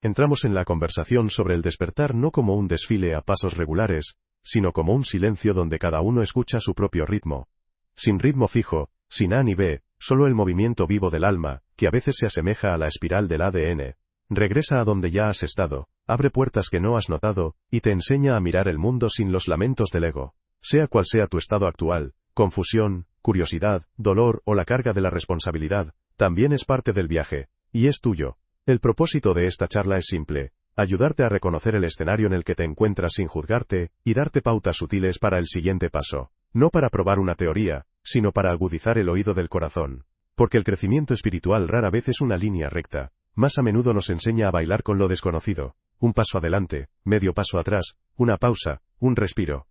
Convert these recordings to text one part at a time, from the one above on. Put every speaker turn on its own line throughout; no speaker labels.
Entramos en la conversación sobre el despertar no como un desfile a pasos regulares, sino como un silencio donde cada uno escucha su propio ritmo. Sin ritmo fijo, sin A ni B, solo el movimiento vivo del alma, que a veces se asemeja a la espiral del ADN. Regresa a donde ya has estado, abre puertas que no has notado, y te enseña a mirar el mundo sin los lamentos del ego. Sea cual sea tu estado actual, confusión, curiosidad, dolor o la carga de la responsabilidad, también es parte del viaje, y es tuyo. El propósito de esta charla es simple: ayudarte a reconocer el escenario en el que te encuentras sin juzgarte, y darte pautas sutiles para el siguiente paso. No para probar una teoría, sino para agudizar el oído del corazón. Porque el crecimiento espiritual rara vez es una línea recta. Más a menudo nos enseña a bailar con lo desconocido. Un paso adelante, medio paso atrás, una pausa, un respiro.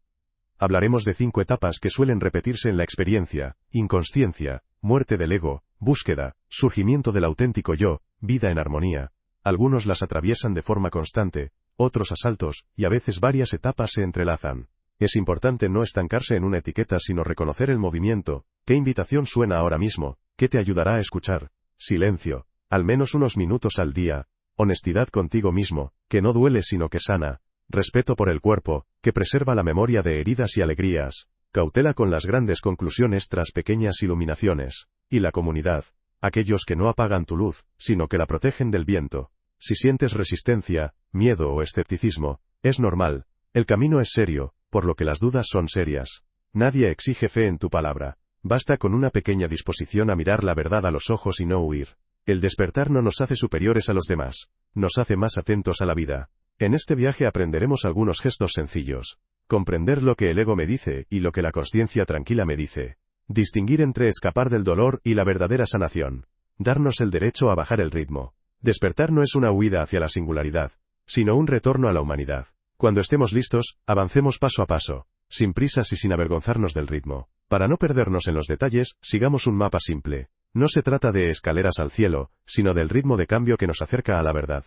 Hablaremos de 5 etapas que suelen repetirse en la experiencia: inconsciencia, muerte del ego, búsqueda, surgimiento del auténtico yo, vida en armonía. Algunos las atraviesan de forma constante, otros a saltos, y a veces varias etapas se entrelazan. Es importante no estancarse en una etiqueta sino reconocer el movimiento. ¿Qué invitación suena ahora mismo? ¿Qué te ayudará a escuchar? Silencio. Al menos unos minutos al día. Honestidad contigo mismo, que no duele sino que sana. Respeto por el cuerpo, que preserva la memoria de heridas y alegrías. Cautela con las grandes conclusiones tras pequeñas iluminaciones. Y la comunidad. Aquellos que no apagan tu luz, sino que la protegen del viento. Si sientes resistencia, miedo o escepticismo, es normal. El camino es serio, por lo que las dudas son serias. Nadie exige fe en tu palabra. Basta con una pequeña disposición a mirar la verdad a los ojos y no huir. El despertar no nos hace superiores a los demás. Nos hace más atentos a la vida. En este viaje aprenderemos algunos gestos sencillos. Comprender lo que el ego me dice y lo que la consciencia tranquila me dice. Distinguir entre escapar del dolor y la verdadera sanación. Darnos el derecho a bajar el ritmo. Despertar no es una huida hacia la singularidad, sino un retorno a la humanidad. Cuando estemos listos, avancemos paso a paso, sin prisas y sin avergonzarnos del ritmo. Para no perdernos en los detalles, sigamos un mapa simple. No se trata de escaleras al cielo, sino del ritmo de cambio que nos acerca a la verdad.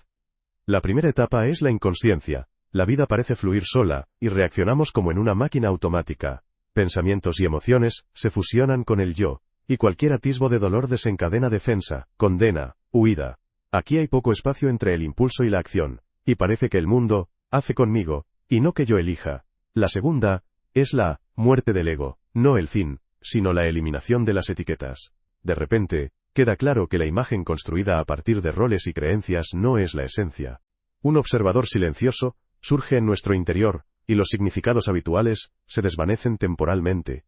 La primera etapa es la inconsciencia. La vida parece fluir sola, y reaccionamos como en una máquina automática. Pensamientos y emociones se fusionan con el yo, y cualquier atisbo de dolor desencadena defensa, condena, huida. Aquí hay poco espacio entre el impulso y la acción, y parece que el mundo hace conmigo, y no que yo elija. La segunda es la muerte del ego, no el fin, sino la eliminación de las etiquetas. De repente, queda claro que la imagen construida a partir de roles y creencias no es la esencia. Un observador silencioso surge en nuestro interior, y los significados habituales se desvanecen temporalmente.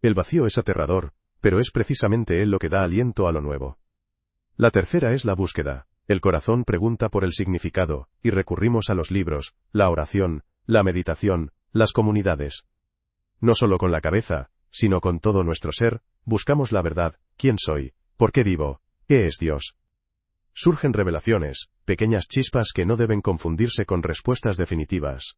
El vacío es aterrador, pero es precisamente él lo que da aliento a lo nuevo. La tercera es la búsqueda. El corazón pregunta por el significado, y recurrimos a los libros, la oración, la meditación, las comunidades. No solo con la cabeza, sino con todo nuestro ser, buscamos la verdad: ¿quién soy? ¿Por qué vivo? ¿Qué es Dios? Surgen revelaciones, pequeñas chispas que no deben confundirse con respuestas definitivas.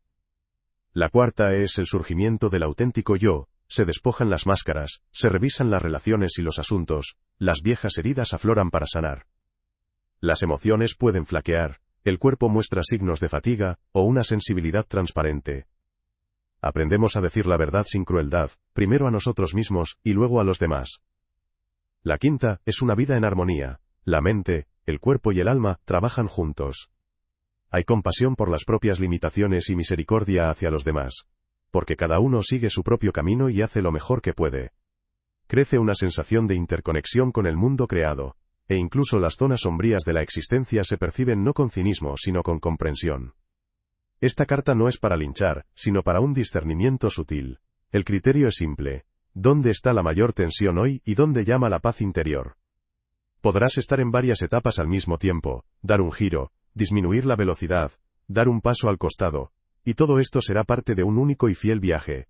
La cuarta es el surgimiento del auténtico yo. Se despojan las máscaras, se revisan las relaciones y los asuntos, las viejas heridas afloran para sanar. Las emociones pueden flaquear, el cuerpo muestra signos de fatiga, o una sensibilidad transparente. Aprendemos a decir la verdad sin crueldad, primero a nosotros mismos, y luego a los demás. La quinta es una vida en armonía. La mente, el cuerpo y el alma trabajan juntos. Hay compasión por las propias limitaciones y misericordia hacia los demás. Porque cada uno sigue su propio camino y hace lo mejor que puede. Crece una sensación de interconexión con el mundo creado, e incluso las zonas sombrías de la existencia se perciben no con cinismo sino con comprensión. Esta carta no es para linchar, sino para un discernimiento sutil. El criterio es simple. ¿Dónde está la mayor tensión hoy y dónde llama la paz interior? Podrás estar en varias etapas al mismo tiempo, dar un giro, disminuir la velocidad, dar un paso al costado. Y todo esto será parte de un único y fiel viaje.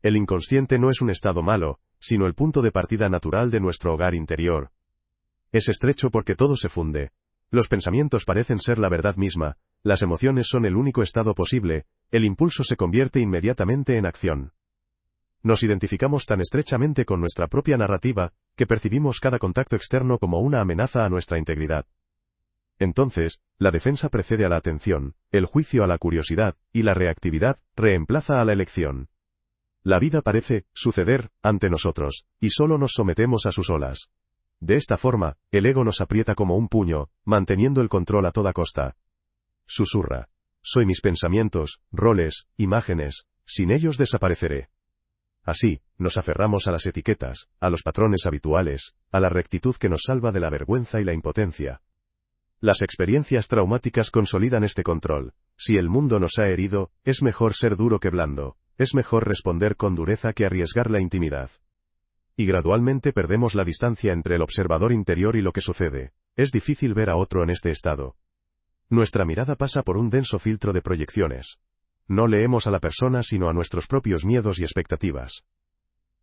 El inconsciente no es un estado malo, sino el punto de partida natural de nuestro hogar interior. Es estrecho porque todo se funde. Los pensamientos parecen ser la verdad misma, las emociones son el único estado posible, el impulso se convierte inmediatamente en acción. Nos identificamos tan estrechamente con nuestra propia narrativa, que percibimos cada contacto externo como una amenaza a nuestra integridad. Entonces, la defensa precede a la atención, el juicio a la curiosidad, y la reactividad reemplaza a la elección. La vida parece suceder ante nosotros, y solo nos sometemos a sus olas. De esta forma, el ego nos aprieta como un puño, manteniendo el control a toda costa. Susurra. Soy mis pensamientos, roles, imágenes, sin ellos desapareceré. Así, nos aferramos a las etiquetas, a los patrones habituales, a la rectitud que nos salva de la vergüenza y la impotencia. Las experiencias traumáticas consolidan este control. Si el mundo nos ha herido, es mejor ser duro que blando, es mejor responder con dureza que arriesgar la intimidad. Y gradualmente perdemos la distancia entre el observador interior y lo que sucede. Es difícil ver a otro en este estado. Nuestra mirada pasa por un denso filtro de proyecciones. No leemos a la persona sino a nuestros propios miedos y expectativas.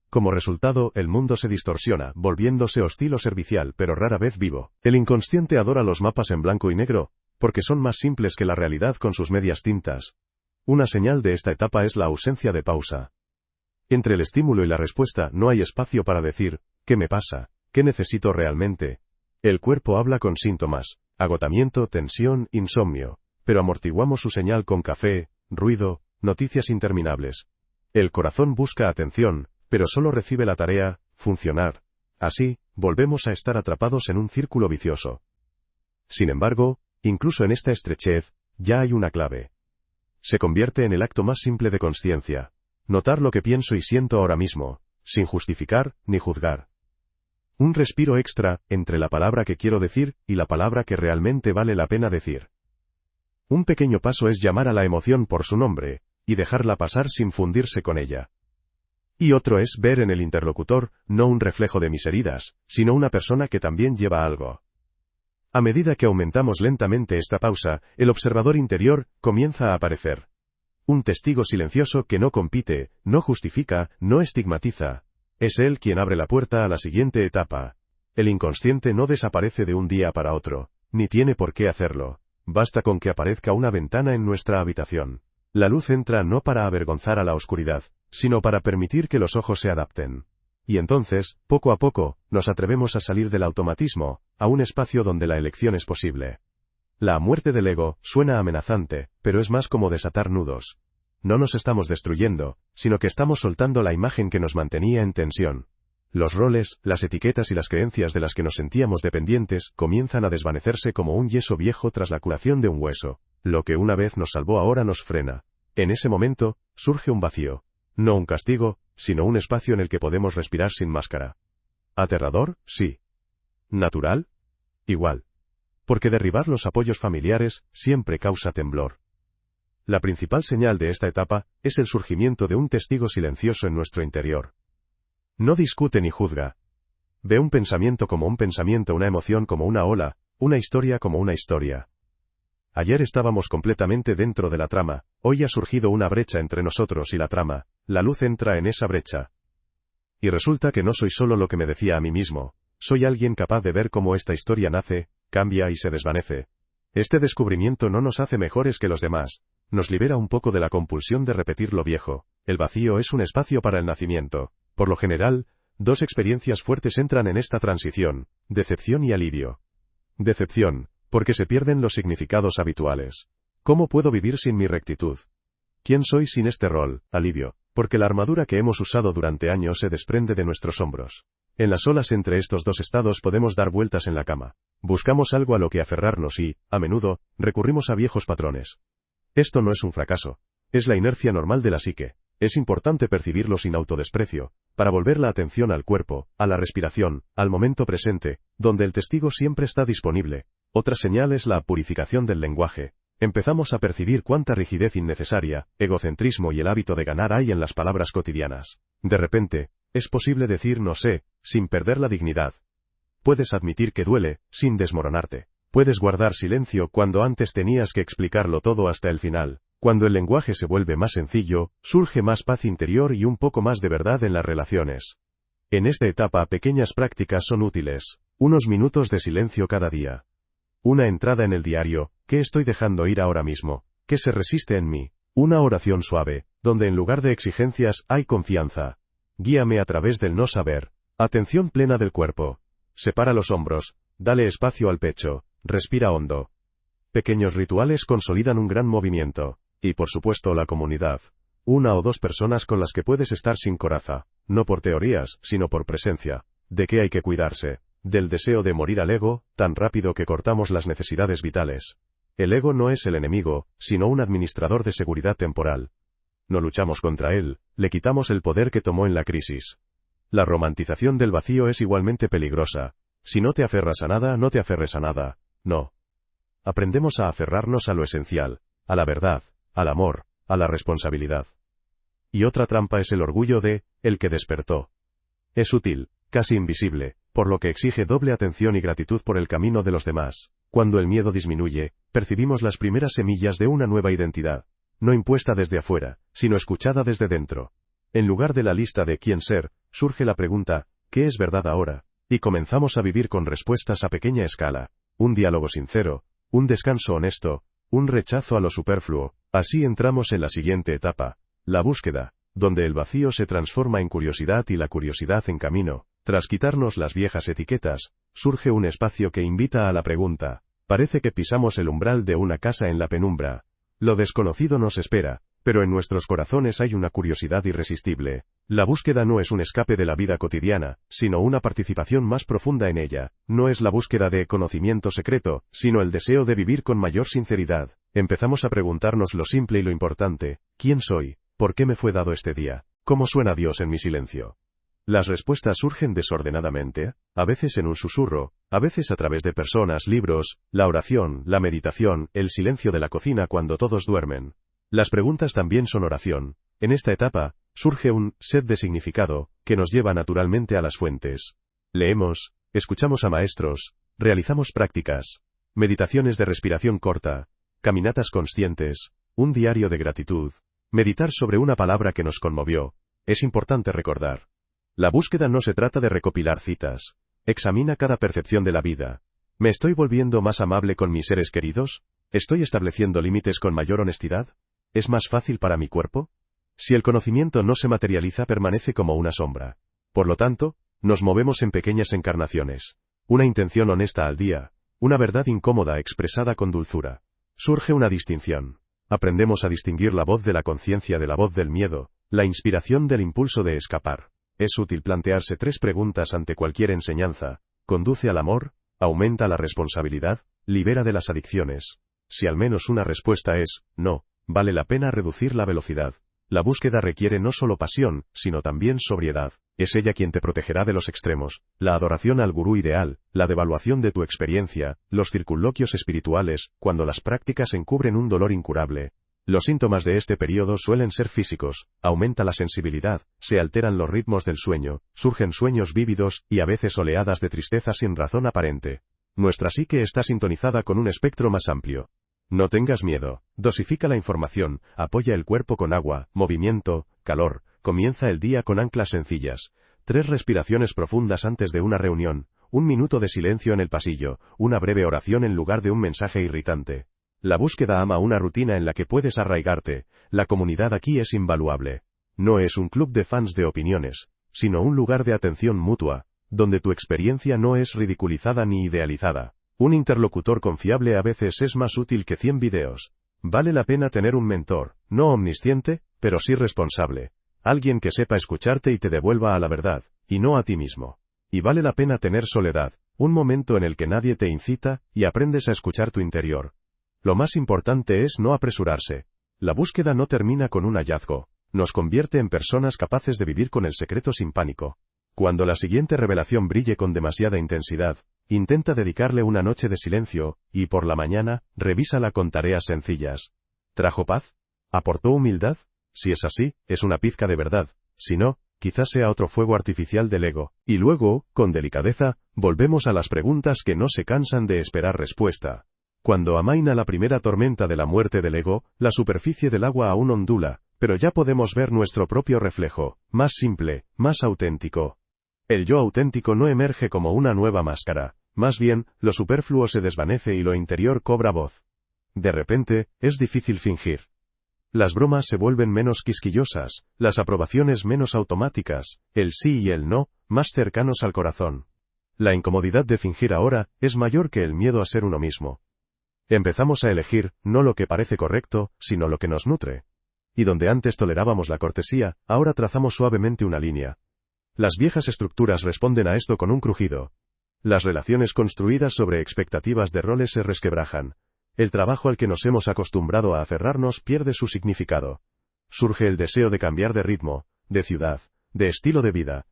Como resultado, el mundo se distorsiona, volviéndose hostil o servicial, pero rara vez vivo. El inconsciente adora los mapas en blanco y negro, porque son más simples que la realidad con sus medias tintas. Una señal de esta etapa es la ausencia de pausa. Entre el estímulo y la respuesta no hay espacio para decir, ¿qué me pasa? ¿Qué necesito realmente? El cuerpo habla con síntomas, agotamiento, tensión, insomnio, pero amortiguamos su señal con café, ruido, noticias interminables. El corazón busca atención, pero solo recibe la tarea, funcionar. Así, volvemos a estar atrapados en un círculo vicioso. Sin embargo, incluso en esta estrechez, ya hay una clave. Se convierte en el acto más simple de consciencia. Notar lo que pienso y siento ahora mismo, sin justificar ni juzgar. Un respiro extra, entre la palabra que quiero decir, y la palabra que realmente vale la pena decir. Un pequeño paso es llamar a la emoción por su nombre, y dejarla pasar sin fundirse con ella. Y otro es ver en el interlocutor, no un reflejo de mis heridas, sino una persona que también lleva algo. A medida que aumentamos lentamente esta pausa, el observador interior comienza a aparecer. Un testigo silencioso que no compite, no justifica, no estigmatiza. Es él quien abre la puerta a la siguiente etapa. El inconsciente no desaparece de un día para otro, ni tiene por qué hacerlo. Basta con que aparezca una ventana en nuestra habitación. La luz entra no para avergonzar a la oscuridad, sino para permitir que los ojos se adapten. Y entonces, poco a poco, nos atrevemos a salir del automatismo, a un espacio donde la elección es posible. La muerte del ego suena amenazante, pero es más como desatar nudos. No nos estamos destruyendo, sino que estamos soltando la imagen que nos mantenía en tensión. Los roles, las etiquetas y las creencias de las que nos sentíamos dependientes comienzan a desvanecerse como un yeso viejo tras la curación de un hueso. Lo que una vez nos salvó ahora nos frena. En ese momento, surge un vacío. No un castigo, sino un espacio en el que podemos respirar sin máscara. ¿Aterrador? Sí. ¿Natural? Igual. Porque derribar los apoyos familiares siempre causa temblor. La principal señal de esta etapa es el surgimiento de un testigo silencioso en nuestro interior. No discute ni juzga. Ve un pensamiento como un pensamiento, una emoción como una ola, una historia como una historia. Ayer estábamos completamente dentro de la trama, hoy ha surgido una brecha entre nosotros y la trama, la luz entra en esa brecha. Y resulta que no soy solo lo que me decía a mí mismo, soy alguien capaz de ver cómo esta historia nace, cambia y se desvanece. Este descubrimiento no nos hace mejores que los demás, nos libera un poco de la compulsión de repetir lo viejo. El vacío es un espacio para el nacimiento. Por lo general, dos experiencias fuertes entran en esta transición, decepción y alivio. Decepción, porque se pierden los significados habituales. ¿Cómo puedo vivir sin mi rectitud? ¿Quién soy sin este rol? Alivio, porque la armadura que hemos usado durante años se desprende de nuestros hombros. En las olas entre estos dos estados podemos dar vueltas en la cama. Buscamos algo a lo que aferrarnos y, a menudo, recurrimos a viejos patrones. Esto no es un fracaso. Es la inercia normal de la psique. Es importante percibirlo sin autodesprecio, para volver la atención al cuerpo, a la respiración, al momento presente, donde el testigo siempre está disponible. Otra señal es la purificación del lenguaje. Empezamos a percibir cuánta rigidez innecesaria, egocentrismo y el hábito de ganar hay en las palabras cotidianas. De repente, es posible decir no sé, sin perder la dignidad. Puedes admitir que duele, sin desmoronarte. Puedes guardar silencio cuando antes tenías que explicarlo todo hasta el final. Cuando el lenguaje se vuelve más sencillo, surge más paz interior y un poco más de verdad en las relaciones. En esta etapa pequeñas prácticas son útiles. Unos minutos de silencio cada día. Una entrada en el diario, ¿qué estoy dejando ir ahora mismo? ¿Qué se resiste en mí? Una oración suave, donde en lugar de exigencias hay confianza. Guíame a través del no saber. Atención plena del cuerpo. Separa los hombros, dale espacio al pecho, respira hondo. Pequeños rituales consolidan un gran movimiento. Y por supuesto la comunidad. Una o dos personas con las que puedes estar sin coraza. No por teorías, sino por presencia. ¿De qué hay que cuidarse? Del deseo de morir al ego, tan rápido que cortamos las necesidades vitales. El ego no es el enemigo, sino un administrador de seguridad temporal. No luchamos contra él, le quitamos el poder que tomó en la crisis. La romantización del vacío es igualmente peligrosa. Si no te aferras a nada, no te aferres a nada. No. Aprendemos a aferrarnos a lo esencial, a la verdad, al amor, a la responsabilidad. Y otra trampa es el orgullo de el que despertó. Es sutil, casi invisible, por lo que exige doble atención y gratitud por el camino de los demás. Cuando el miedo disminuye, percibimos las primeras semillas de una nueva identidad, no impuesta desde afuera, sino escuchada desde dentro. En lugar de la lista de quién ser, surge la pregunta, ¿qué es verdad ahora? Y comenzamos a vivir con respuestas a pequeña escala, un diálogo sincero, un descanso honesto, un rechazo a lo superfluo. Así entramos en la siguiente etapa, la búsqueda, donde el vacío se transforma en curiosidad y la curiosidad en camino. Tras quitarnos las viejas etiquetas, surge un espacio que invita a la pregunta. Parece que pisamos el umbral de una casa en la penumbra. Lo desconocido nos espera, pero en nuestros corazones hay una curiosidad irresistible. La búsqueda no es un escape de la vida cotidiana, sino una participación más profunda en ella. No es la búsqueda de conocimiento secreto, sino el deseo de vivir con mayor sinceridad. Empezamos a preguntarnos lo simple y lo importante. ¿Quién soy? ¿Por qué me fue dado este día? ¿Cómo suena Dios en mi silencio? Las respuestas surgen desordenadamente, a veces en un susurro, a veces a través de personas, libros, la oración, la meditación, el silencio de la cocina cuando todos duermen. Las preguntas también son oración. En esta etapa, surge un sed de significado, que nos lleva naturalmente a las fuentes. Leemos, escuchamos a maestros, realizamos prácticas, meditaciones de respiración corta, caminatas conscientes, un diario de gratitud, meditar sobre una palabra que nos conmovió. Es importante recordar. La búsqueda no se trata de recopilar citas. Examina cada percepción de la vida. ¿Me estoy volviendo más amable con mis seres queridos? ¿Estoy estableciendo límites con mayor honestidad? ¿Es más fácil para mi cuerpo? Si el conocimiento no se materializa, permanece como una sombra. Por lo tanto, nos movemos en pequeñas encarnaciones. Una intención honesta al día, una verdad incómoda expresada con dulzura. Surge una distinción. Aprendemos a distinguir la voz de la conciencia de la voz del miedo, la inspiración del impulso de escapar. Es útil plantearse 3 preguntas ante cualquier enseñanza. ¿Conduce al amor? ¿Aumenta la responsabilidad? ¿Libera de las adicciones? Si al menos una respuesta es, no, vale la pena reducir la velocidad. La búsqueda requiere no solo pasión, sino también sobriedad. Es ella quien te protegerá de los extremos, la adoración al gurú ideal, la devaluación de tu experiencia, los circunloquios espirituales, cuando las prácticas encubren un dolor incurable. Los síntomas de este periodo suelen ser físicos, aumenta la sensibilidad, se alteran los ritmos del sueño, surgen sueños vívidos, y a veces oleadas de tristeza sin razón aparente. Nuestra psique está sintonizada con un espectro más amplio. No tengas miedo, dosifica la información, apoya el cuerpo con agua, movimiento, calor, comienza el día con anclas sencillas. 3 respiraciones profundas antes de una reunión, 1 minuto de silencio en el pasillo, una breve oración en lugar de un mensaje irritante. La búsqueda ama una rutina en la que puedes arraigarte. La comunidad aquí es invaluable. No es un club de fans de opiniones, sino un lugar de atención mutua, donde tu experiencia no es ridiculizada ni idealizada. Un interlocutor confiable a veces es más útil que 100 videos. Vale la pena tener un mentor, no omnisciente, pero sí responsable. Alguien que sepa escucharte y te devuelva a la verdad, y no a ti mismo. Y vale la pena tener soledad, un momento en el que nadie te incita, y aprendes a escuchar tu interior. Lo más importante es no apresurarse. La búsqueda no termina con un hallazgo. Nos convierte en personas capaces de vivir con el secreto sin pánico. Cuando la siguiente revelación brille con demasiada intensidad, intenta dedicarle una noche de silencio, y por la mañana, revísala con tareas sencillas. ¿Trajo paz? ¿Aportó humildad? Si es así, es una pizca de verdad. Si no, quizás sea otro fuego artificial del ego. Y luego, con delicadeza, volvemos a las preguntas que no se cansan de esperar respuesta. Cuando amaina la primera tormenta de la muerte del ego, la superficie del agua aún ondula, pero ya podemos ver nuestro propio reflejo, más simple, más auténtico. El yo auténtico no emerge como una nueva máscara, más bien, lo superfluo se desvanece y lo interior cobra voz. De repente, es difícil fingir. Las bromas se vuelven menos quisquillosas, las aprobaciones menos automáticas, el sí y el no, más cercanos al corazón. La incomodidad de fingir ahora, es mayor que el miedo a ser uno mismo. Empezamos a elegir, no lo que parece correcto, sino lo que nos nutre. Y donde antes tolerábamos la cortesía, ahora trazamos suavemente una línea. Las viejas estructuras responden a esto con un crujido. Las relaciones construidas sobre expectativas de roles se resquebrajan. El trabajo al que nos hemos acostumbrado a aferrarnos pierde su significado. Surge el deseo de cambiar de ritmo, de ciudad, de estilo de vida.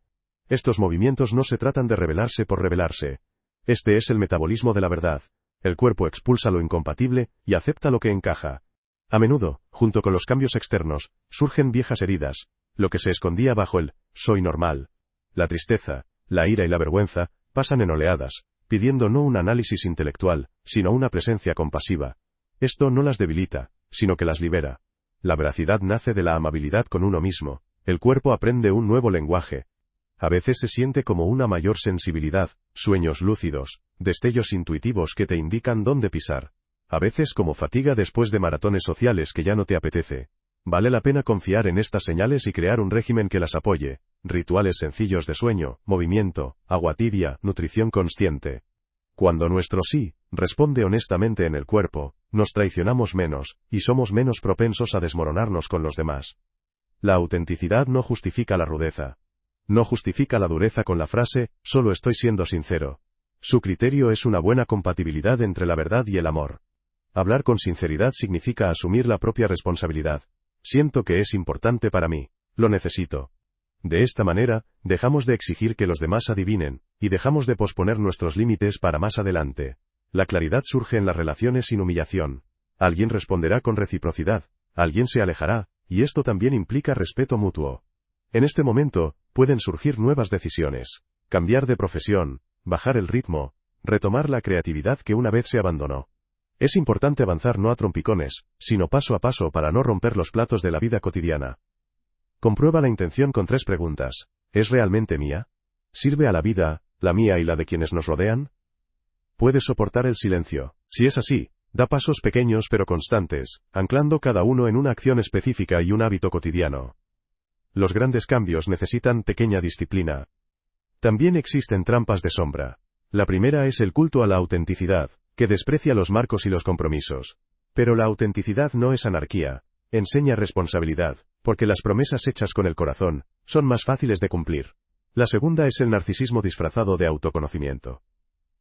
Estos movimientos no se tratan de rebelarse por rebelarse. Este es el metabolismo de la verdad. El cuerpo expulsa lo incompatible y acepta lo que encaja. A menudo, junto con los cambios externos, surgen viejas heridas, lo que se escondía bajo el «soy normal». La tristeza, la ira y la vergüenza pasan en oleadas, pidiendo no un análisis intelectual, sino una presencia compasiva. Esto no las debilita, sino que las libera. La veracidad nace de la amabilidad con uno mismo. El cuerpo aprende un nuevo lenguaje. A veces se siente como una mayor sensibilidad, sueños lúcidos, destellos intuitivos que te indican dónde pisar. A veces como fatiga después de maratones sociales que ya no te apetece. Vale la pena confiar en estas señales y crear un régimen que las apoye. Rituales sencillos de sueño, movimiento, agua tibia, nutrición consciente. Cuando nuestro sí responde honestamente en el cuerpo, nos traicionamos menos, y somos menos propensos a desmoronarnos con los demás. La autenticidad no justifica la rudeza. No justifica la dureza con la frase, solo estoy siendo sincero. Su criterio es una buena compatibilidad entre la verdad y el amor. Hablar con sinceridad significa asumir la propia responsabilidad. Siento que es importante para mí. Lo necesito. De esta manera, dejamos de exigir que los demás adivinen, y dejamos de posponer nuestros límites para más adelante. La claridad surge en las relaciones sin humillación. Alguien responderá con reciprocidad, alguien se alejará, y esto también implica respeto mutuo. En este momento, pueden surgir nuevas decisiones. Cambiar de profesión, bajar el ritmo, retomar la creatividad que una vez se abandonó. Es importante avanzar no a trompicones, sino paso a paso para no romper los platos de la vida cotidiana. Comprueba la intención con 3 preguntas. ¿Es realmente mía? ¿Sirve a la vida, la mía y la de quienes nos rodean? ¿Puedes soportar el silencio? Si es así, da pasos pequeños pero constantes, anclando cada uno en una acción específica y un hábito cotidiano. Los grandes cambios necesitan pequeña disciplina. También existen trampas de sombra. La primera es el culto a la autenticidad, que desprecia los marcos y los compromisos. Pero la autenticidad no es anarquía. Enseña responsabilidad, porque las promesas hechas con el corazón son más fáciles de cumplir. La segunda es el narcisismo disfrazado de autoconocimiento.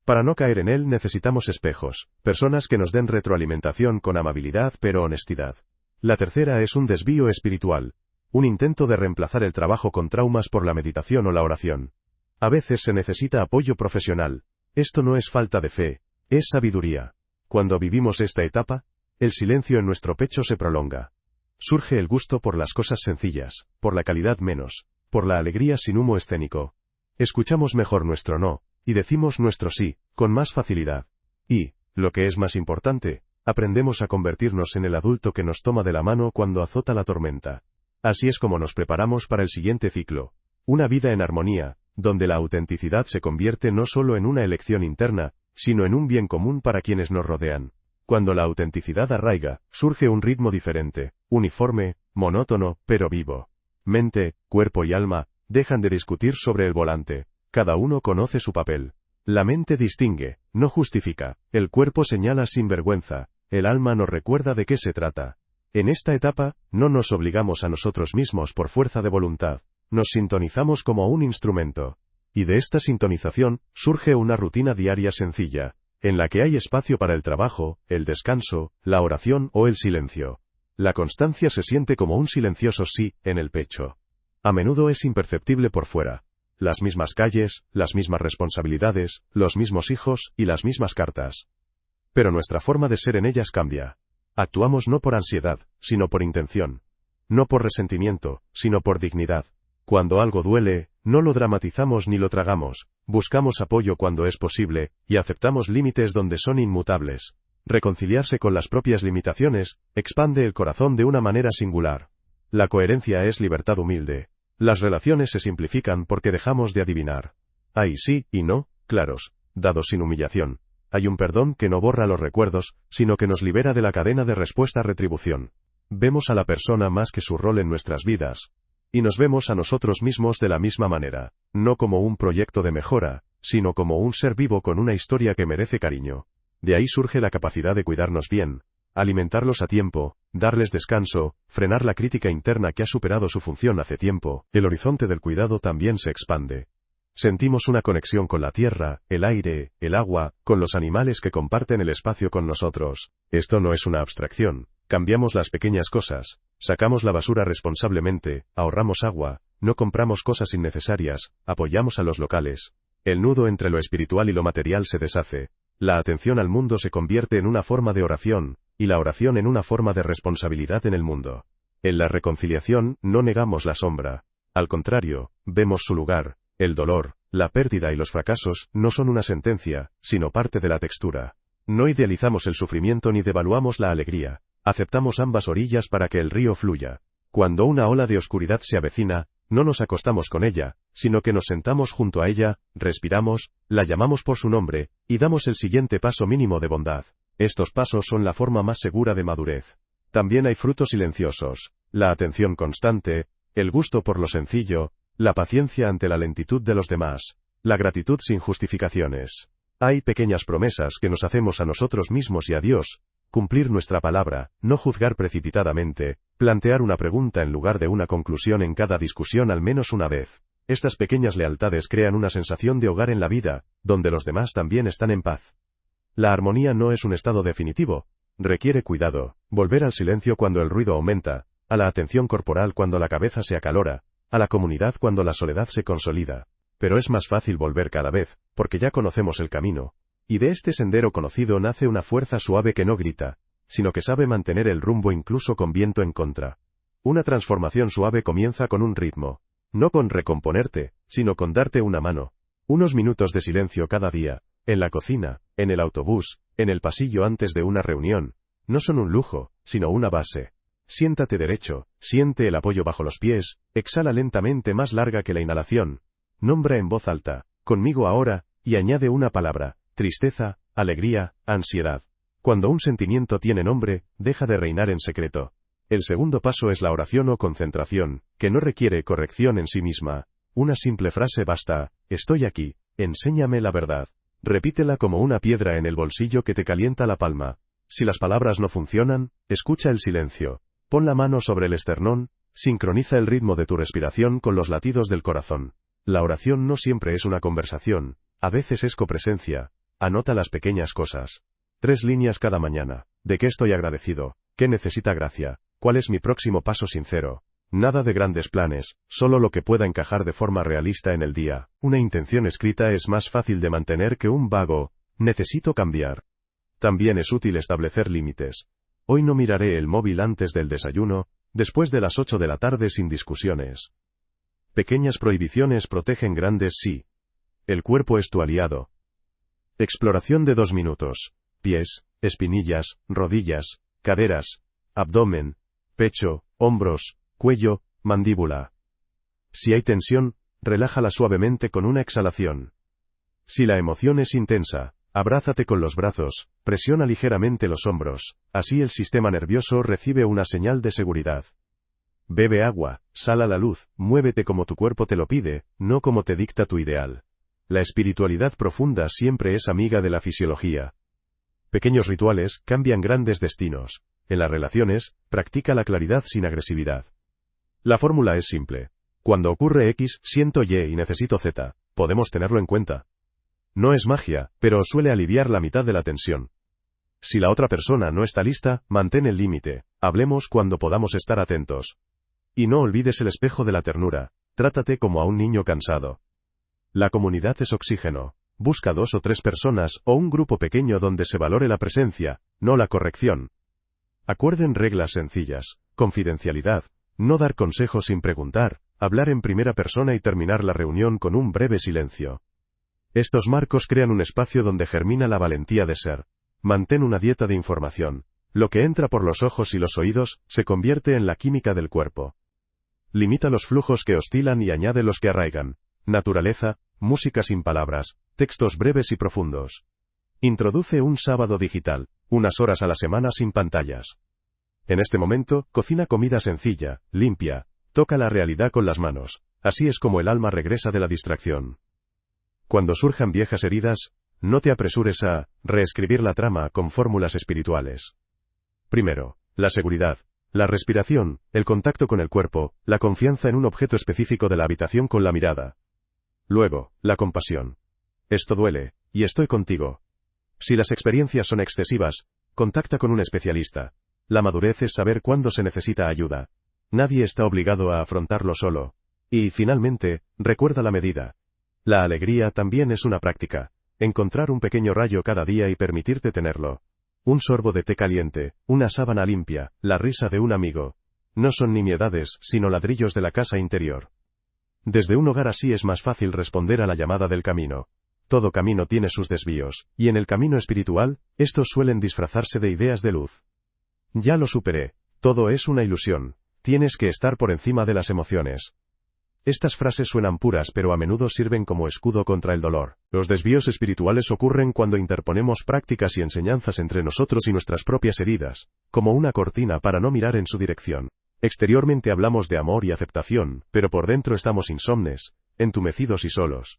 Para no caer en él necesitamos espejos, personas que nos den retroalimentación con amabilidad pero honestidad. La tercera es un desvío espiritual, un intento de reemplazar el trabajo con traumas por la meditación o la oración. A veces se necesita apoyo profesional. Esto no es falta de fe, es sabiduría. Cuando vivimos esta etapa, el silencio en nuestro pecho se prolonga. Surge el gusto por las cosas sencillas, por la calidad menos, por la alegría sin humo escénico. Escuchamos mejor nuestro no, y decimos nuestro sí, con más facilidad. Y, lo que es más importante, aprendemos a convertirnos en el adulto que nos toma de la mano cuando azota la tormenta. Así es como nos preparamos para el siguiente ciclo. Una vida en armonía, donde la autenticidad se convierte no solo en una elección interna, sino en un bien común para quienes nos rodean. Cuando la autenticidad arraiga, surge un ritmo diferente, uniforme, monótono, pero vivo. Mente, cuerpo y alma dejan de discutir sobre el volante. Cada uno conoce su papel. La mente distingue, no justifica. El cuerpo señala sin vergüenza. El alma nos recuerda de qué se trata. En esta etapa, no nos obligamos a nosotros mismos por fuerza de voluntad. Nos sintonizamos como un instrumento. Y de esta sintonización, surge una rutina diaria sencilla, en la que hay espacio para el trabajo, el descanso, la oración o el silencio. La constancia se siente como un silencioso sí, en el pecho. A menudo es imperceptible por fuera. Las mismas calles, las mismas responsabilidades, los mismos hijos y las mismas cartas. Pero nuestra forma de ser en ellas cambia. Actuamos no por ansiedad, sino por intención. No por resentimiento, sino por dignidad. Cuando algo duele, no lo dramatizamos ni lo tragamos, buscamos apoyo cuando es posible, y aceptamos límites donde son inmutables. Reconciliarse con las propias limitaciones, expande el corazón de una manera singular. La coherencia es libertad humilde. Las relaciones se simplifican porque dejamos de adivinar. Hay sí y no, claros, dados sin humillación. Hay un perdón que no borra los recuerdos, sino que nos libera de la cadena de respuesta-retribución. Vemos a la persona más que su rol en nuestras vidas. Y nos vemos a nosotros mismos de la misma manera, no como un proyecto de mejora, sino como un ser vivo con una historia que merece cariño. De ahí surge la capacidad de cuidarnos bien, alimentarlos a tiempo, darles descanso, frenar la crítica interna que ha superado su función hace tiempo. El horizonte del cuidado también se expande. Sentimos una conexión con la tierra, el aire, el agua, con los animales que comparten el espacio con nosotros. Esto no es una abstracción. Cambiamos las pequeñas cosas, sacamos la basura responsablemente, ahorramos agua, no compramos cosas innecesarias, apoyamos a los locales. El nudo entre lo espiritual y lo material se deshace. La atención al mundo se convierte en una forma de oración, y la oración en una forma de responsabilidad en el mundo. En la reconciliación, no negamos la sombra. Al contrario, vemos su lugar. El dolor, la pérdida y los fracasos no son una sentencia, sino parte de la textura. No idealizamos el sufrimiento ni devaluamos la alegría. Aceptamos ambas orillas para que el río fluya. Cuando una ola de oscuridad se avecina, no nos acostamos con ella, sino que nos sentamos junto a ella, respiramos, la llamamos por su nombre, y damos el siguiente paso mínimo de bondad. Estos pasos son la forma más segura de madurez. También hay frutos silenciosos, la atención constante, el gusto por lo sencillo, la paciencia ante la lentitud de los demás, la gratitud sin justificaciones. Hay pequeñas promesas que nos hacemos a nosotros mismos y a Dios, cumplir nuestra palabra, no juzgar precipitadamente, plantear una pregunta en lugar de una conclusión en cada discusión al menos una vez. Estas pequeñas lealtades crean una sensación de hogar en la vida, donde los demás también están en paz. La armonía no es un estado definitivo, requiere cuidado, volver al silencio cuando el ruido aumenta, a la atención corporal cuando la cabeza se acalora, a la comunidad cuando la soledad se consolida. Pero es más fácil volver cada vez, porque ya conocemos el camino. Y de este sendero conocido nace una fuerza suave que no grita, sino que sabe mantener el rumbo incluso con viento en contra. Una transformación suave comienza con un ritmo. No con recomponerte, sino con darte una mano. Unos minutos de silencio cada día, en la cocina, en el autobús, en el pasillo antes de una reunión, no son un lujo, sino una base. Siéntate derecho, siente el apoyo bajo los pies, exhala lentamente más larga que la inhalación. Nombra en voz alta, conmigo ahora, y añade una palabra, tristeza, alegría, ansiedad. Cuando un sentimiento tiene nombre, deja de reinar en secreto. El segundo paso es la oración o concentración, que no requiere corrección en sí misma. Una simple frase basta, estoy aquí, enséñame la verdad. Repítela como una piedra en el bolsillo que te calienta la palma. Si las palabras no funcionan, escucha el silencio. Pon la mano sobre el esternón, sincroniza el ritmo de tu respiración con los latidos del corazón. La oración no siempre es una conversación, a veces es copresencia. Anota las pequeñas cosas. 3 líneas cada mañana. ¿De qué estoy agradecido? ¿Qué necesita gracia? ¿Cuál es mi próximo paso sincero? Nada de grandes planes, solo lo que pueda encajar de forma realista en el día. Una intención escrita es más fácil de mantener que un vago, necesito cambiar. También es útil establecer límites. Hoy no miraré el móvil antes del desayuno, después de las 8 de la tarde sin discusiones. Pequeñas prohibiciones protegen grandes sí. El cuerpo es tu aliado. Exploración de 2 minutos. Pies, espinillas, rodillas, caderas, abdomen, pecho, hombros, cuello, mandíbula. Si hay tensión, relájala suavemente con una exhalación. Si la emoción es intensa, abrázate con los brazos, presiona ligeramente los hombros, así el sistema nervioso recibe una señal de seguridad. Bebe agua, sal a la luz, muévete como tu cuerpo te lo pide, no como te dicta tu ideal. La espiritualidad profunda siempre es amiga de la fisiología. Pequeños rituales cambian grandes destinos. En las relaciones, practica la claridad sin agresividad. La fórmula es simple. Cuando ocurre X, siento Y y necesito Z. Podemos tenerlo en cuenta. No es magia, pero suele aliviar la mitad de la tensión. Si la otra persona no está lista, mantén el límite. Hablemos cuando podamos estar atentos. Y no olvides el espejo de la ternura. Trátate como a un niño cansado. La comunidad es oxígeno. Busca 2 o 3 personas o un grupo pequeño donde se valore la presencia, no la corrección. Acuerden reglas sencillas. Confidencialidad. No dar consejos sin preguntar. Hablar en primera persona y terminar la reunión con un breve silencio. Estos marcos crean un espacio donde germina la valentía de ser. Mantén una dieta de información. Lo que entra por los ojos y los oídos, se convierte en la química del cuerpo. Limita los flujos que oscilan y añade los que arraigan. Naturaleza, música sin palabras, textos breves y profundos. Introduce un sábado digital, unas horas a la semana sin pantallas. En este momento, cocina comida sencilla, limpia, toca la realidad con las manos. Así es como el alma regresa de la distracción. Cuando surjan viejas heridas, no te apresures a reescribir la trama con fórmulas espirituales. Primero, la seguridad, la respiración, el contacto con el cuerpo, la confianza en un objeto específico de la habitación con la mirada. Luego, la compasión. Esto duele, y estoy contigo. Si las experiencias son excesivas, contacta con un especialista. La madurez es saber cuándo se necesita ayuda. Nadie está obligado a afrontarlo solo. Y, finalmente, recuerda la medida. La alegría también es una práctica. Encontrar un pequeño rayo cada día y permitirte tenerlo. Un sorbo de té caliente, una sábana limpia, la risa de un amigo. No son nimiedades, sino ladrillos de la casa interior. Desde un hogar así es más fácil responder a la llamada del camino. Todo camino tiene sus desvíos, y en el camino espiritual, estos suelen disfrazarse de ideas de luz. Ya lo superé. Todo es una ilusión. Tienes que estar por encima de las emociones. Estas frases suenan puras pero a menudo sirven como escudo contra el dolor. Los desvíos espirituales ocurren cuando interponemos prácticas y enseñanzas entre nosotros y nuestras propias heridas, como una cortina para no mirar en su dirección. Exteriormente hablamos de amor y aceptación, pero por dentro estamos insomnes, entumecidos y solos.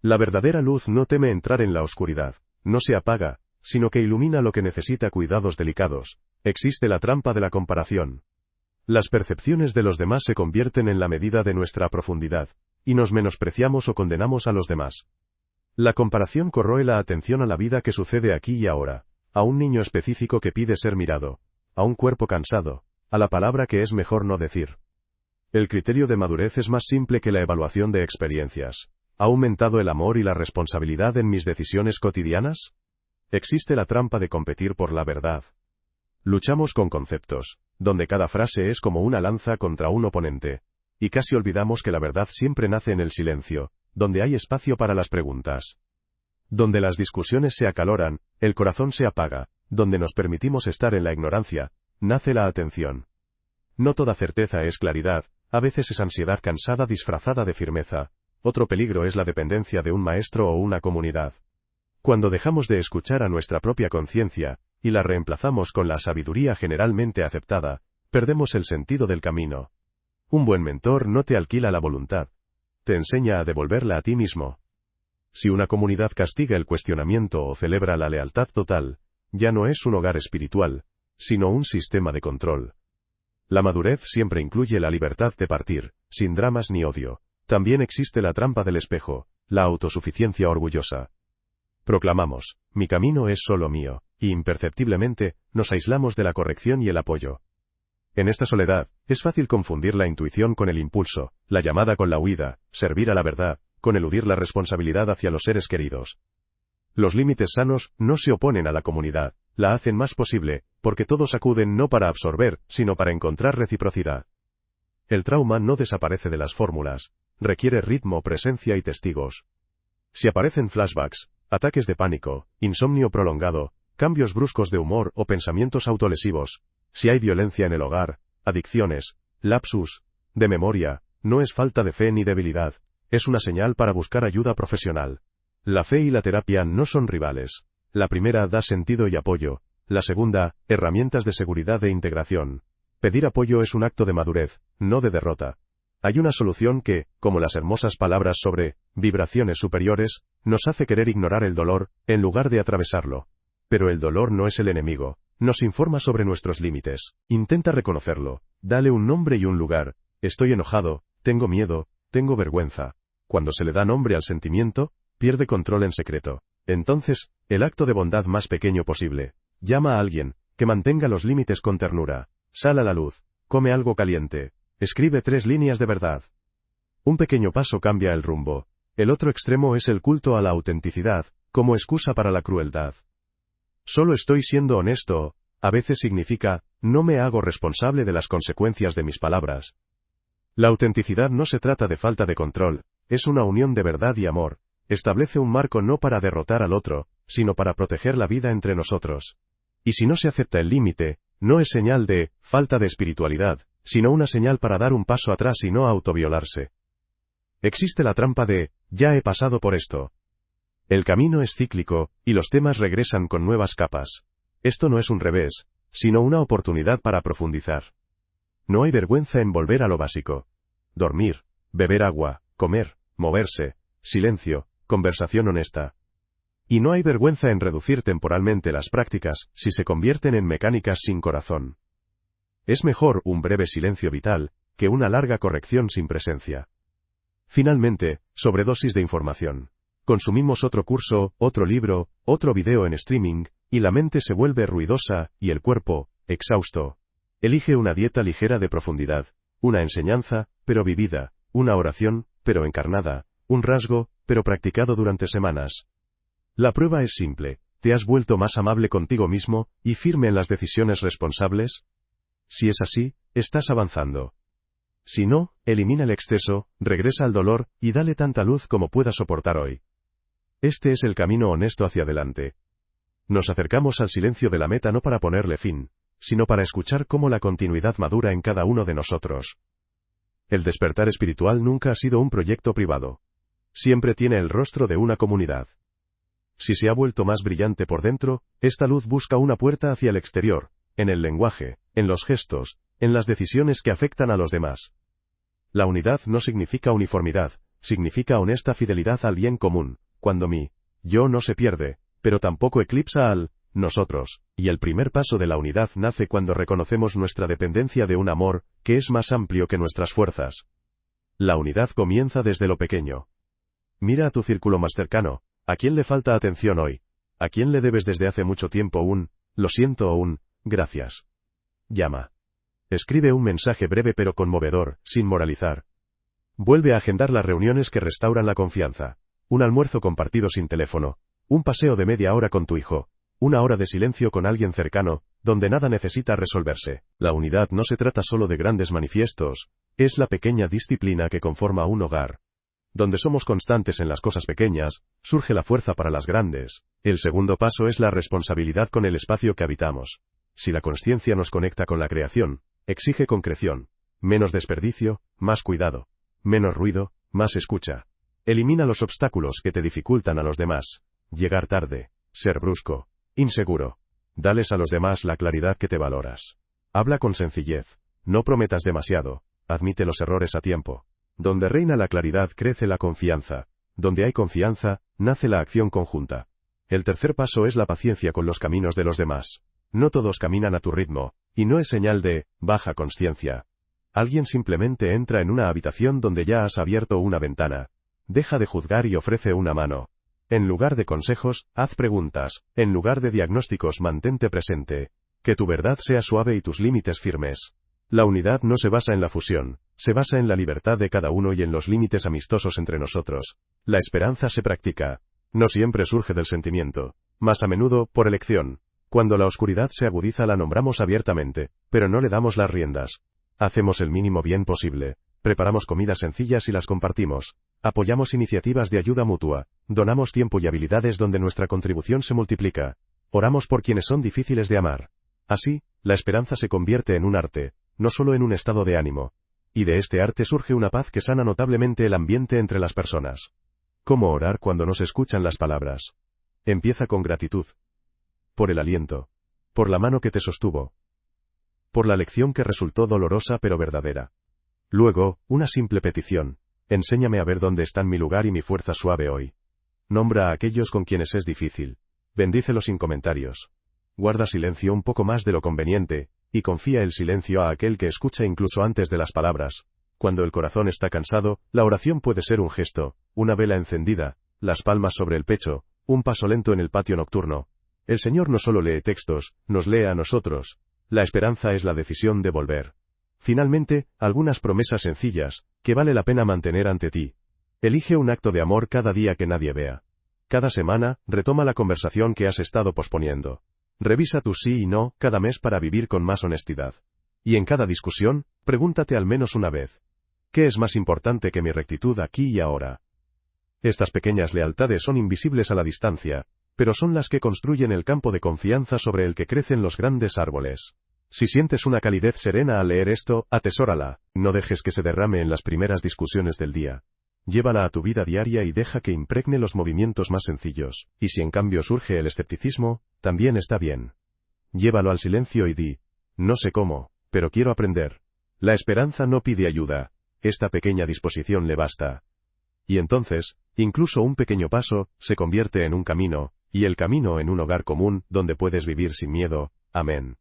La verdadera luz no teme entrar en la oscuridad, no se apaga, sino que ilumina lo que necesita cuidados delicados. Existe la trampa de la comparación. Las percepciones de los demás se convierten en la medida de nuestra profundidad, y nos menospreciamos o condenamos a los demás. La comparación corroe la atención a la vida que sucede aquí y ahora, a un niño específico que pide ser mirado, a un cuerpo cansado, a la palabra que es mejor no decir. El criterio de madurez es más simple que la evaluación de experiencias. ¿Ha aumentado el amor y la responsabilidad en mis decisiones cotidianas? Existe la trampa de competir por la verdad. Luchamos con conceptos, donde cada frase es como una lanza contra un oponente, y casi olvidamos que la verdad siempre nace en el silencio, donde hay espacio para las preguntas. Donde las discusiones se acaloran, el corazón se apaga, donde nos permitimos estar en la ignorancia, nace la atención. No toda certeza es claridad, a veces es ansiedad cansada disfrazada de firmeza. Otro peligro es la dependencia de un maestro o una comunidad. Cuando dejamos de escuchar a nuestra propia conciencia, y la reemplazamos con la sabiduría generalmente aceptada, perdemos el sentido del camino. Un buen mentor no te alquila la voluntad. Te enseña a devolverla a ti mismo. Si una comunidad castiga el cuestionamiento o celebra la lealtad total, ya no es un hogar espiritual, sino un sistema de control. La madurez siempre incluye la libertad de partir, sin dramas ni odio. También existe la trampa del espejo, la autosuficiencia orgullosa. Proclamamos, mi camino es solo mío, y imperceptiblemente, nos aislamos de la corrección y el apoyo. En esta soledad, es fácil confundir la intuición con el impulso, la llamada con la huida, servir a la verdad, con eludir la responsabilidad hacia los seres queridos. Los límites sanos no se oponen a la comunidad, la hacen más posible, porque todos acuden no para absorber, sino para encontrar reciprocidad. El trauma no desaparece de las fórmulas, requiere ritmo, presencia y testigos. Si aparecen flashbacks, ataques de pánico, insomnio prolongado, cambios bruscos de humor o pensamientos autolesivos, si hay violencia en el hogar, adicciones, lapsus de memoria, no es falta de fe ni debilidad, es una señal para buscar ayuda profesional. La fe y la terapia no son rivales. La primera da sentido y apoyo, la segunda, herramientas de seguridad e integración. Pedir apoyo es un acto de madurez, no de derrota. Hay una solución que, como las hermosas palabras sobre vibraciones superiores, nos hace querer ignorar el dolor, en lugar de atravesarlo. Pero el dolor no es el enemigo, nos informa sobre nuestros límites. Intenta reconocerlo, dale un nombre y un lugar. Estoy enojado, tengo miedo, tengo vergüenza. Cuando se le da nombre al sentimiento, pierde control en secreto. Entonces, el acto de bondad más pequeño posible. Llama a alguien, que mantenga los límites con ternura. Sal a la luz, come algo caliente. Escribe 3 líneas de verdad. Un pequeño paso cambia el rumbo. El otro extremo es el culto a la autenticidad, como excusa para la crueldad. Solo estoy siendo honesto, a veces significa, no me hago responsable de las consecuencias de mis palabras. La autenticidad no se trata de falta de control, es una unión de verdad y amor. Establece un marco no para derrotar al otro, sino para proteger la vida entre nosotros. Y si no se acepta el límite, no es señal de falta de espiritualidad, sino una señal para dar un paso atrás y no autoviolarse. Existe la trampa de, ya he pasado por esto. El camino es cíclico, y los temas regresan con nuevas capas. Esto no es un revés, sino una oportunidad para profundizar. No hay vergüenza en volver a lo básico. Dormir, beber agua, comer, moverse, silencio, conversación honesta. Y no hay vergüenza en reducir temporalmente las prácticas, si se convierten en mecánicas sin corazón. Es mejor un breve silencio vital, que una larga corrección sin presencia. Finalmente, sobredosis de información. Consumimos otro curso, otro libro, otro video en streaming, y la mente se vuelve ruidosa, y el cuerpo, exhausto. Elige una dieta ligera de profundidad, una enseñanza, pero vivida, una oración, pero encarnada, un rasgo, pero practicado durante semanas. La prueba es simple. ¿Te has vuelto más amable contigo mismo, y firme en las decisiones responsables? Si es así, estás avanzando. Si no, elimina el exceso, regresa al dolor, y dale tanta luz como puedas soportar hoy. Este es el camino honesto hacia adelante. Nos acercamos al silencio de la meta no para ponerle fin, sino para escuchar cómo la continuidad madura en cada uno de nosotros. El despertar espiritual nunca ha sido un proyecto privado. Siempre tiene el rostro de una comunidad. Si se ha vuelto más brillante por dentro, esta luz busca una puerta hacia el exterior, en el lenguaje, en los gestos, en las decisiones que afectan a los demás. La unidad no significa uniformidad, significa honesta fidelidad al bien común, cuando mi yo no se pierde, pero tampoco eclipsa al nosotros, y el primer paso de la unidad nace cuando reconocemos nuestra dependencia de un amor que es más amplio que nuestras fuerzas. La unidad comienza desde lo pequeño. Mira a tu círculo más cercano. ¿A quién le falta atención hoy? ¿A quién le debes desde hace mucho tiempo un lo siento o un gracias? Llama. Escribe un mensaje breve pero conmovedor, sin moralizar. Vuelve a agendar las reuniones que restauran la confianza. Un almuerzo compartido sin teléfono. Un paseo de media hora con tu hijo. Una hora de silencio con alguien cercano, donde nada necesita resolverse. La unidad no se trata solo de grandes manifiestos, es la pequeña disciplina que conforma un hogar. Donde somos constantes en las cosas pequeñas, surge la fuerza para las grandes. El segundo paso es la responsabilidad con el espacio que habitamos. Si la consciencia nos conecta con la creación, exige concreción. Menos desperdicio, más cuidado. Menos ruido, más escucha. Elimina los obstáculos que te dificultan a los demás. Llegar tarde, ser brusco, inseguro. Dales a los demás la claridad que te valoras. Habla con sencillez. No prometas demasiado. Admite los errores a tiempo. Donde reina la claridad crece la confianza. Donde hay confianza, nace la acción conjunta. El tercer paso es la paciencia con los caminos de los demás. No todos caminan a tu ritmo, y no es señal de baja consciencia. Alguien simplemente entra en una habitación donde ya has abierto una ventana. Deja de juzgar y ofrece una mano. En lugar de consejos, haz preguntas. En lugar de diagnósticos, mantente presente. Que tu verdad sea suave y tus límites firmes. La unidad no se basa en la fusión, se basa en la libertad de cada uno y en los límites amistosos entre nosotros. La esperanza se practica. No siempre surge del sentimiento, más a menudo, por elección. Cuando la oscuridad se agudiza la nombramos abiertamente, pero no le damos las riendas. Hacemos el mínimo bien posible. Preparamos comidas sencillas y las compartimos. Apoyamos iniciativas de ayuda mutua. Donamos tiempo y habilidades donde nuestra contribución se multiplica. Oramos por quienes son difíciles de amar. Así, la esperanza se convierte en un arte, no solo en un estado de ánimo. Y de este arte surge una paz que sana notablemente el ambiente entre las personas. ¿Cómo orar cuando no se escuchan las palabras? Empieza con gratitud. Por el aliento. Por la mano que te sostuvo. Por la lección que resultó dolorosa pero verdadera. Luego, una simple petición. Enséñame a ver dónde están mi lugar y mi fuerza suave hoy. Nombra a aquellos con quienes es difícil. Bendícelos sin comentarios. Guarda silencio un poco más de lo conveniente, y confía el silencio a aquel que escucha incluso antes de las palabras. Cuando el corazón está cansado, la oración puede ser un gesto, una vela encendida, las palmas sobre el pecho, un paso lento en el patio nocturno. El Señor no solo lee textos, nos lee a nosotros. La esperanza es la decisión de volver. Finalmente, algunas promesas sencillas, que vale la pena mantener ante ti. Elige un acto de amor cada día que nadie vea. Cada semana, retoma la conversación que has estado posponiendo. Revisa tu sí y no cada mes para vivir con más honestidad. Y en cada discusión, pregúntate al menos una vez. ¿Qué es más importante que mi rectitud aquí y ahora? Estas pequeñas lealtades son invisibles a la distancia, pero son las que construyen el campo de confianza sobre el que crecen los grandes árboles. Si sientes una calidez serena al leer esto, atesórala. No dejes que se derrame en las primeras discusiones del día. Llévala a tu vida diaria y deja que impregne los movimientos más sencillos. Y si en cambio surge el escepticismo, también está bien. Llévalo al silencio y di, no sé cómo, pero quiero aprender. La esperanza no pide ayuda. Esta pequeña disposición le basta. Y entonces, incluso un pequeño paso, se convierte en un camino, y el camino en un hogar común, donde puedes vivir sin miedo. Amén.